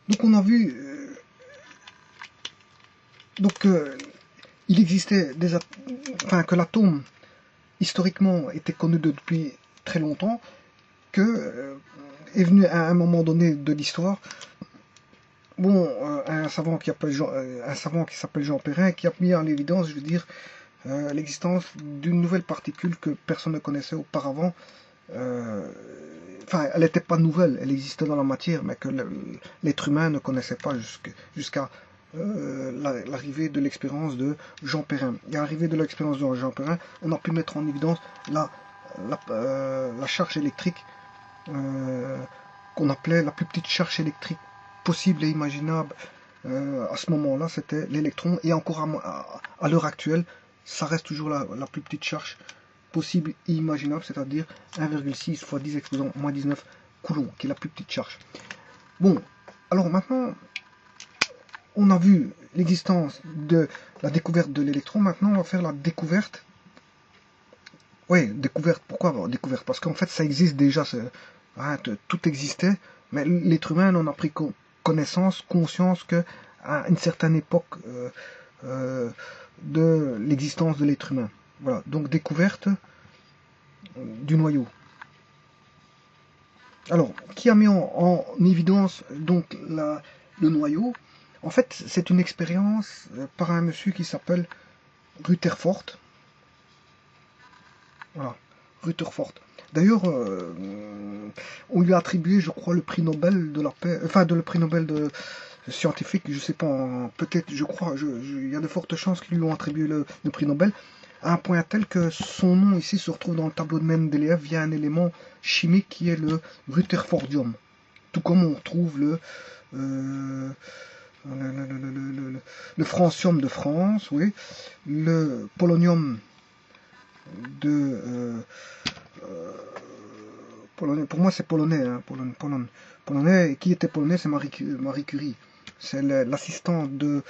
Donc on a vu il existait que l'atome historiquement était connu depuis très longtemps, que est venu à un moment donné de l'histoire, un savant qui s'appelle Jean Perrin, qui a mis en évidence, je veux dire, l'existence d'une nouvelle particule que personne ne connaissait auparavant. Elle n'était pas nouvelle, elle existait dans la matière, mais que l'être humain ne connaissait pas jusqu'à l'arrivée de l'expérience de Jean Perrin. Et à l'arrivée de l'expérience de Jean Perrin, on a pu mettre en évidence la charge électrique qu'on appelait la plus petite charge électrique possible et imaginable. À ce moment-là, c'était l'électron, et encore à l'heure actuelle, ça reste toujours la plus petite charge possible et imaginable, c'est-à-dire 1,6 fois 10 exposant moins 19 coulombs, qui est la plus petite charge. Bon, alors maintenant, on a vu l'existence de la découverte de l'électron. Maintenant, on va faire la découverte. Oui, découverte. Pourquoi découverte? Parce qu'en fait, ça existe déjà. Tout existait, mais l'être humain en a pris connaissance, conscience que à une certaine époque de l'existence de l'être humain. Voilà, donc découverte du noyau. Alors, qui a mis en évidence donc le noyau? En fait, c'est une expérience par un monsieur qui s'appelle Rutherford. Voilà, Rutherford. D'ailleurs, on lui a attribué, je crois, le prix Nobel de la paix, le prix Nobel de scientifique, je sais pas, peut-être, je crois, il y a de fortes chances qu'ils lui ont attribué le prix Nobel, à un point tel que son nom ici se retrouve dans le tableau de Mendeleïev via un élément chimique qui est le rutherfordium. Tout comme on retrouve le francium de France, oui, le polonium de polonais. Pour moi, c'est polonais, hein, polonais. Et qui était polonais? C'est Marie Curie. C'est l'assistant de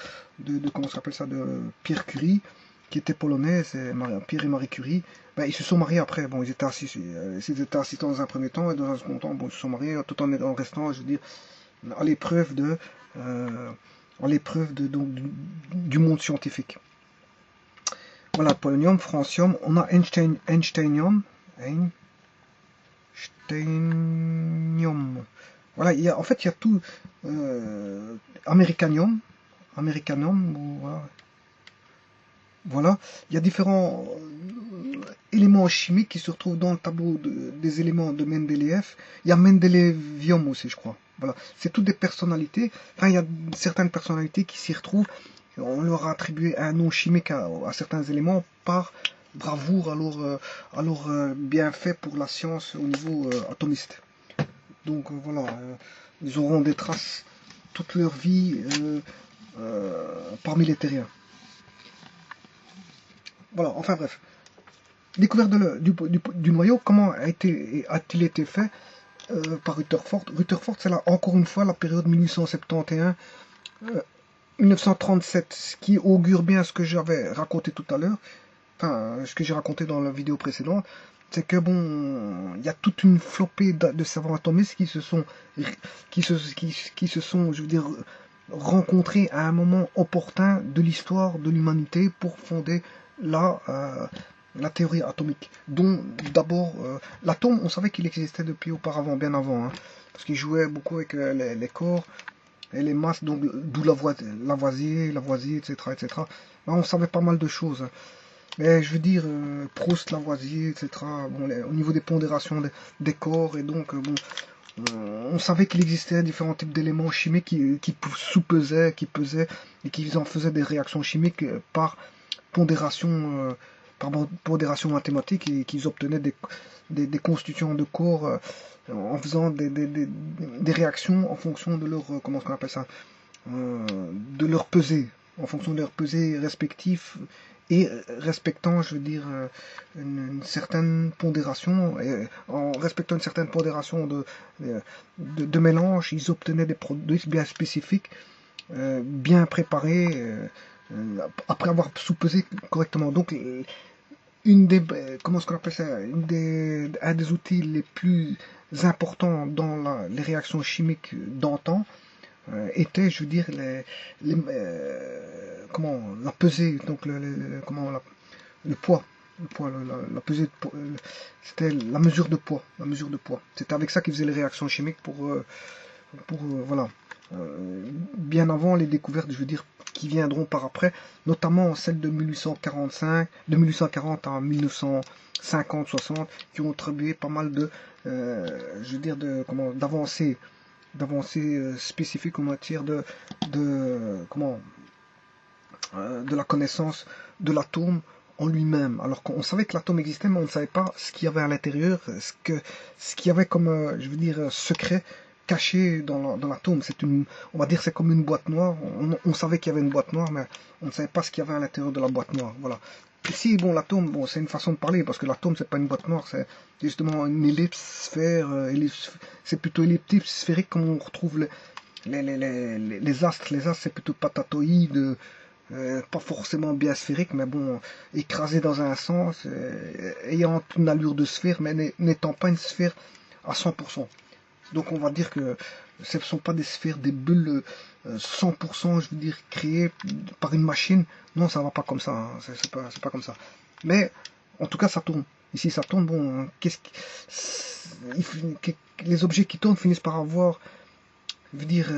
comment s'appelle ça, de Pierre Curie, qui était polonais. C'est Pierre et Marie Curie. Ben, ils se sont mariés après. Bon, ils étaient assistants dans un premier temps, et dans un second temps, bon, ils se sont mariés, tout en restant, je veux dire, à l'épreuve donc, du monde scientifique. Voilà, polonium, francium. On a Einsteinium. Voilà, en fait, il y a tout. Americanium. Voilà, il y a différents éléments chimiques qui se retrouvent dans le tableau des éléments de Mendeleïev. Il y a Mendelevium aussi, je crois. Voilà, c'est toutes des personnalités. Enfin, il y a certaines personnalités qui s'y retrouvent. On leur a attribué un nom chimique à certains éléments par bravoure, alors bien fait pour la science au niveau atomiste. Donc voilà, ils auront des traces toute leur vie parmi les terriens. Voilà, enfin bref. Découverte du noyau, comment a-t-il été fait par Rutherford? Rutherford, c'est encore une fois la période 1871-1937, ce qui augure bien ce que j'avais raconté tout à l'heure, enfin, ce que j'ai raconté dans la vidéo précédente, c'est que bon, il y a toute une flopée de savants atomistes qui se sont, je veux dire, rencontrés à un moment opportun de l'histoire de l'humanité pour fonder la théorie atomique, dont d'abord l'atome, on savait qu'il existait depuis auparavant, bien avant, hein, parce qu'il jouait beaucoup avec les corps et les masses, donc d'où Lavoisier, etc., etc. Ben, on savait pas mal de choses, hein. Mais je veux dire, Proust, Lavoisier, etc., bon, au niveau des pondérations des corps, et donc, on savait qu'il existait différents types d'éléments chimiques qui sous-pesaient, qui pesaient, et qui en faisaient des réactions chimiques par pondération mathématique, et qu'ils obtenaient des constituants de corps en faisant des réactions en fonction de leur, comment on appelle ça, de leur pesée, en fonction de leur pesée respectif, et respectant, je veux dire, une certaine pondération, et en respectant une certaine pondération de mélange, ils obtenaient des produits bien spécifiques, bien préparés, après avoir sous-pesé correctement. Donc, comment est-ce qu'on appelle ça, un des outils les plus importants dans les réactions chimiques d'antan, étaient, je veux dire, comment la pesée, donc le poids, la pesée, c'était la mesure de poids, la mesure de poids. C'était avec ça qu'ils faisaient les réactions chimiques pour voilà. Bien avant les découvertes, je veux dire, qui viendront par après, notamment celles de 1845, de 1840 à 1950-60, qui ont attribué pas mal de, je veux dire, d'avancées spécifiques en matière de la connaissance de l'atome en lui-même. Alors qu'on savait que l'atome existait, mais on ne savait pas ce qu'il y avait à l'intérieur, ce qu'il y avait comme, je veux dire, secret caché dans l'atome. On va dire, c'est comme une boîte noire. On savait qu'il y avait une boîte noire, mais on ne savait pas ce qu'il y avait à l'intérieur de la boîte noire. Voilà. Ici, bon, l'atome, bon, c'est une façon de parler, parce que l'atome, c'est pas une boîte noire, c'est justement une ellipse, sphère, c'est plutôt elliptique, sphérique, comme on retrouve les astres. Les astres, c'est plutôt patatoïde, pas forcément bien sphérique, mais bon, écrasé dans un sens, ayant une allure de sphère, mais n'étant pas une sphère à 100%. Donc on va dire que ce ne sont pas des sphères, des bulles 100%, je veux dire, créées par une machine. Non, ça va pas comme ça, hein. C'est pas comme ça. Mais en tout cas, ça tourne. Ici, ça tourne. Bon, les objets qui tournent finissent par avoir, je veux dire,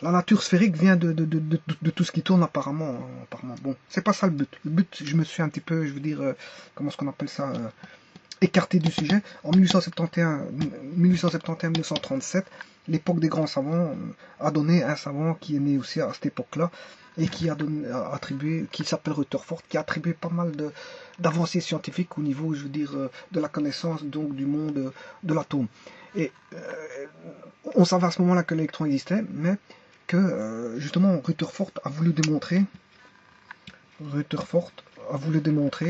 la nature sphérique vient de tout ce qui tourne apparemment. Apparemment. Bon, c'est pas ça le but. Le but, je me suis un petit peu, je veux dire, comment est-ce qu'on appelle ça, écarté du sujet. En 1871-1937, l'époque des grands savants a donné un savant qui est né aussi à cette époque-là et qui a attribué, qui s'appelle Rutherford, qui a attribué pas mal d'avancées scientifiques au niveau, je veux dire, de la connaissance donc du monde de l'atome. Et on savait à ce moment-là que l'électron existait, mais que justement Rutherford a voulu démontrer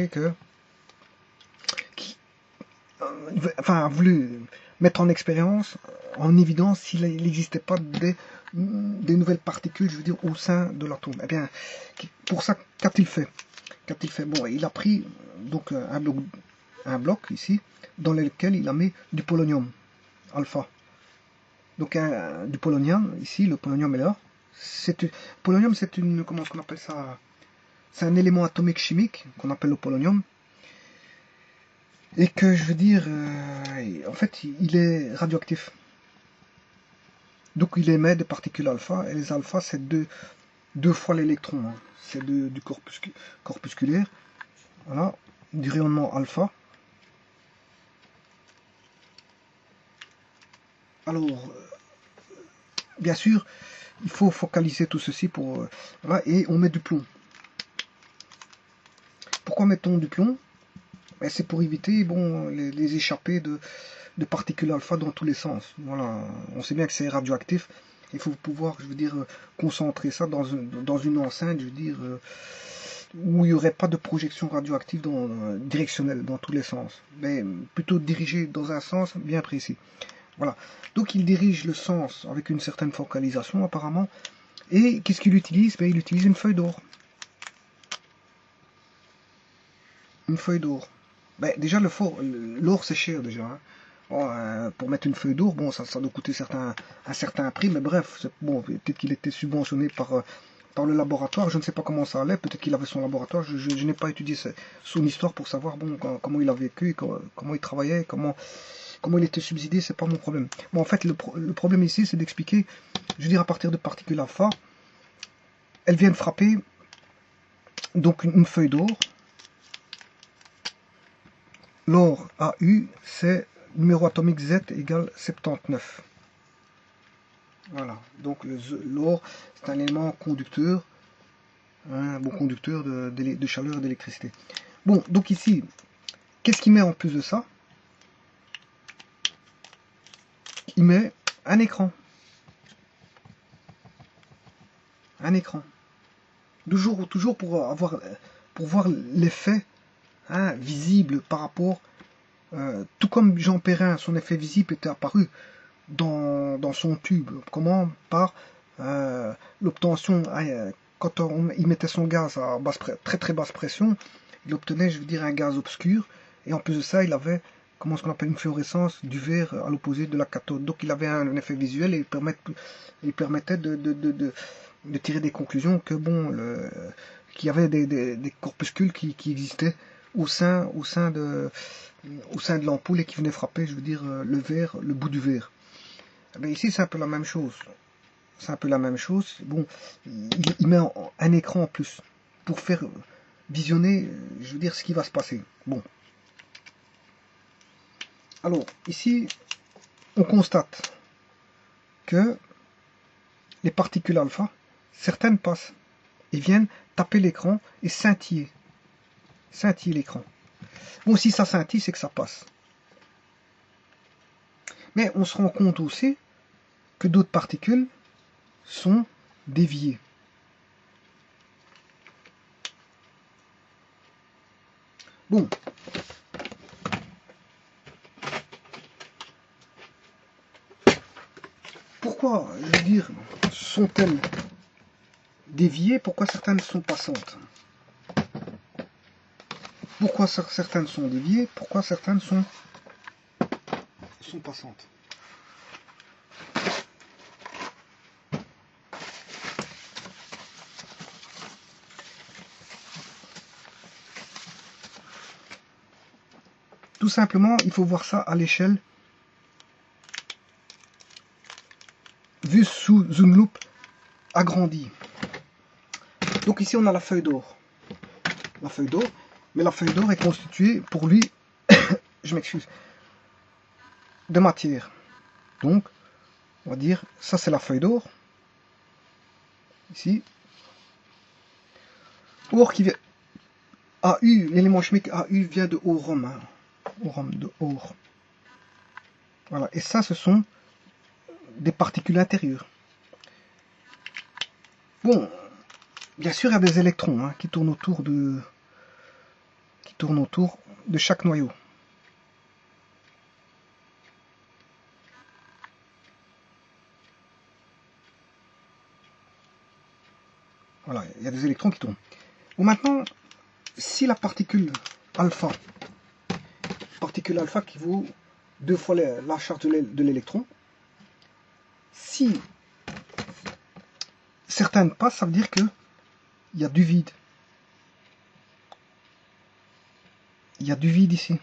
que a voulu mettre en expérience, en évidence, s'il n'existait pas des nouvelles particules, je veux dire, au sein de l'atome. Eh bien, pour ça, qu'a-t-il fait? Bon, il a pris donc un bloc ici, dans lequel il a mis du polonium alpha. Donc du polonium, ici, le polonium est là. Polonium, c'est une, comment on appelle ça? C'est un élément atomique chimique qu'on appelle le polonium. Et que, je veux dire, en fait, il est radioactif. Donc il émet des particules alpha, et les alpha, c'est deux fois l'électron. Hein. C'est du corpusculaire. Voilà, du rayonnement alpha. Alors, bien sûr, il faut focaliser tout ceci pour... voilà, et on met du plomb. Pourquoi mettons du plomb? Ben, c'est pour éviter bon, les échappées de particules alpha dans tous les sens. Voilà, on sait bien que c'est radioactif. Il faut pouvoir, je veux dire, concentrer ça dans une enceinte, je veux dire, où il n'y aurait pas de projection radioactive directionnelle dans tous les sens, mais plutôt dirigée dans un sens bien précis. Voilà. Donc il dirige le sens avec une certaine focalisation apparemment. Et qu'est-ce qu'il utilise? Ben, il utilise une feuille d'or. Une feuille d'or. Ben, déjà l'or c'est cher déjà. Hein. Bon, pour mettre une feuille d'or, bon, ça doit coûter un certain prix, mais bref, bon, peut-être qu'il était subventionné par le laboratoire, je ne sais pas comment ça allait, peut-être qu'il avait son laboratoire, je n'ai pas étudié son histoire pour savoir bon, comment il a vécu, comment il travaillait, comment il était subsidié, c'est pas mon problème. Bon, en fait, le problème ici, c'est d'expliquer, je veux dire, à partir de particules alpha, elles viennent frapper donc une feuille d'or. L'or AU, c'est numéro atomique Z égale 79. Voilà, donc l'or, c'est un élément conducteur, un bon conducteur de chaleur et d'électricité. Bon, donc ici, qu'est-ce qu'il met en plus de ça? Il met un écran. Un écran. Toujours pour voir l'effet visible par rapport, tout comme Jean Perrin, son effet visible était apparu dans son tube. Comment? Par l'obtention, quand il mettait son gaz à très très basse pression, il obtenait, je veux dire, un gaz obscur, et en plus de ça, il avait comment ce qu'on appelle une fluorescence du verre à l'opposé de la cathode. Donc il avait un effet visuel et il permettait de tirer des conclusions que bon, qu'il y avait des corpuscules qui existaient au sein de l'ampoule et qui venaient frapper, je veux dire, le verre, le bout du verre. Mais ici c'est un peu la même chose. C'est un peu la même chose. Bon, il met un écran en plus pour faire visionner, je veux dire, ce qui va se passer. Bon. Alors, ici, on constate que les particules alpha, certaines passent et viennent taper l'écran et scintiller l'écran. Bon, si ça scintille, c'est que ça passe. Mais on se rend compte aussi que d'autres particules sont déviées. Bon. Pourquoi, je veux dire, sont-elles déviées? Pourquoi certaines sont passantes? Pourquoi certaines sont déviées? Pourquoi certaines sont passantes? Tout simplement, il faut voir ça à l'échelle vue sous une loupe agrandie. Donc ici, on a la feuille d'or. La feuille d'or. Mais la feuille d'or est constituée, pour lui, je m'excuse, de matière. Donc, on va dire, ça c'est la feuille d'or. Ici. Or qui vient... AU, l'élément chimique AU vient de aurum. Hein. Aurum, de or. Voilà. Et ça, ce sont des particules intérieures. Bon, bien sûr, il y a des électrons hein, qui tournent autour de chaque noyau. Voilà, il y a des électrons qui tournent. Bon, maintenant, si la particule alpha qui vaut 2 fois la charge de l'électron, si certaines passent, ça veut dire qu'il y a du vide. Il y a du vide ici.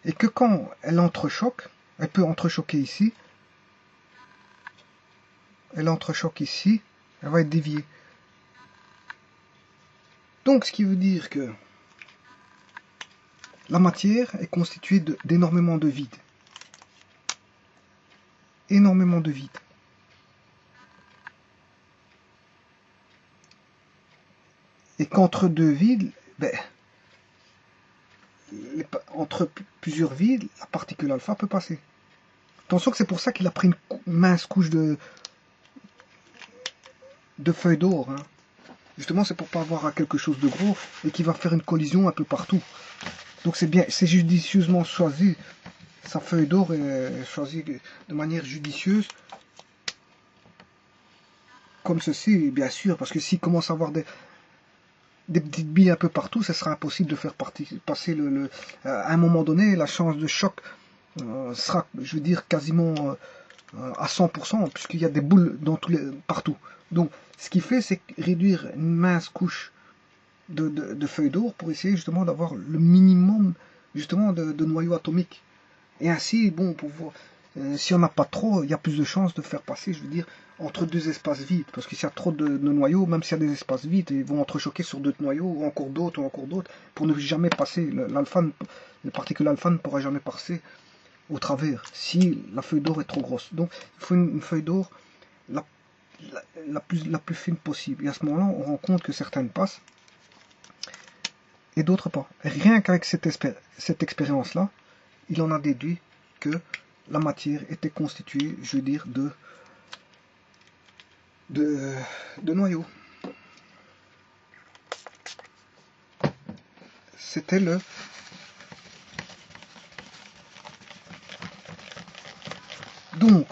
Et que quand elle entrechoque, elle peut entrechoquer ici, elle entrechoque ici, elle va être déviée. Donc ce qui veut dire que la matière est constituée d'énormément de vide. Énormément de vide. Et qu'entre deux vides, ben, entre plusieurs vides, la particule alpha peut passer. Attention que c'est pour ça qu'il a pris une mince couche de feuilles d'or. Hein. Justement, c'est pour pas avoir quelque chose de gros et qui va faire une collision un peu partout. Donc c'est bien, c'est judicieusement choisi. Sa feuille d'or est choisie de manière judicieuse. Comme ceci, bien sûr, parce que s'il commence à avoir des petites billes un peu partout, ce sera impossible de faire passer à un moment donné, la chance de choc sera, je veux dire, quasiment à 100%, puisqu'il y a des boules partout. Donc, ce qu'il fait, c'est réduire une mince couche de feuilles d'or pour essayer justement d'avoir le minimum justement de noyaux atomiques. Et ainsi, bon, si on n'a pas trop, il y a plus de chances de faire passer, je veux dire, entre deux espaces vides. Parce que s'il y a trop de noyaux, même s'il y a des espaces vides, ils vont entrechoquer sur d'autres noyaux, ou encore d'autres, pour ne jamais passer. Les particules alpha ne pourraient jamais passer au travers, si la feuille d'or est trop grosse. Donc, il faut une feuille d'or la plus fine possible. Et à ce moment-là, on rend compte que certaines passent, et d'autres pas. Rien qu'avec cette expérience-là, il en a déduit que la matière était constituée, je veux dire, de noyaux. C'était le donc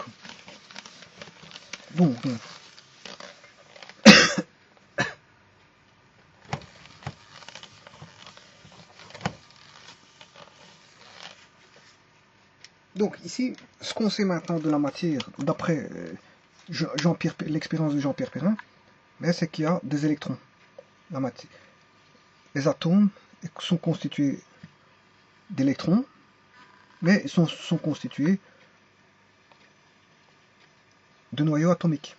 Donc ici, ce qu'on sait maintenant de la matière, d'après l'expérience de Jean-Pierre Perrin, c'est qu'il y a des électrons. La matière. Les atomes sont constitués d'électrons, mais ils sont constitués de noyaux atomiques.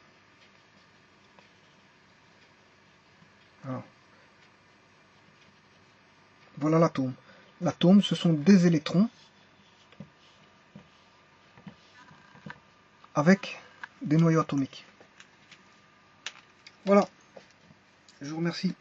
Voilà l'atome. L'atome, ce sont des électrons avec des noyaux atomiques. Voilà. Je vous remercie.